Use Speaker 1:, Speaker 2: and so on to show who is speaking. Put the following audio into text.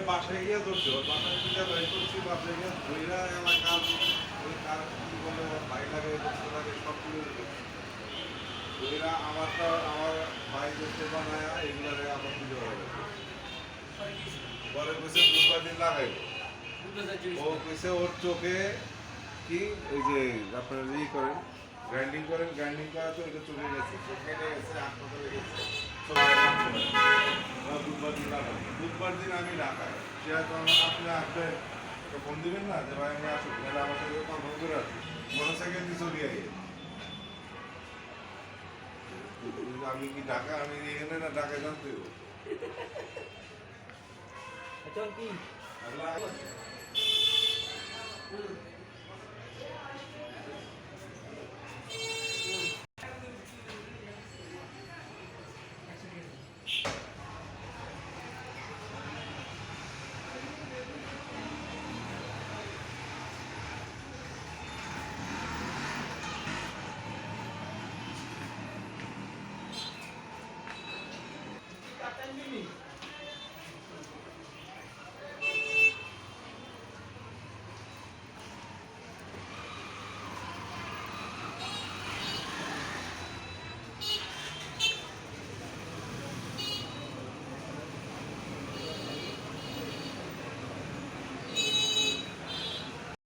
Speaker 1: বাসায় গিয়ে ধরছে ওর বাসায় গিয়ে বের করছি বাসায় গিয়ে ধইরা এলাকার ওই কার কি বলে ভাই লাগে বস্তু লাগে সব তুলে দিচ্ছে ধইরা আমার ভাই যেতে বানায় এগুলারে আবার পুজো হয়ে গেছে পরে কইছে দুবার দিন লাগাইব ও কইছে ওর চোখে কি ওই যে আপনারা ই করেন গ্রাইন্ডিং করা তো এটা চলে গেছে চোখে গেছে হাসপাতালে গেছে বুধবার দিন আমি ঢাকায় সে হয়তো আপনি আসবেন তো ফোন দিবেন না যে ভাই আমি আসুন তাহলে আমার সাথে কনফার্ম করে আসুন মোটরসাইকেল দিয়ে চলে আগে আমি কি ঢাকা আমি এখানে না ঢাকায় জানতে
Speaker 2: চল কি
Speaker 1: আল্লাহ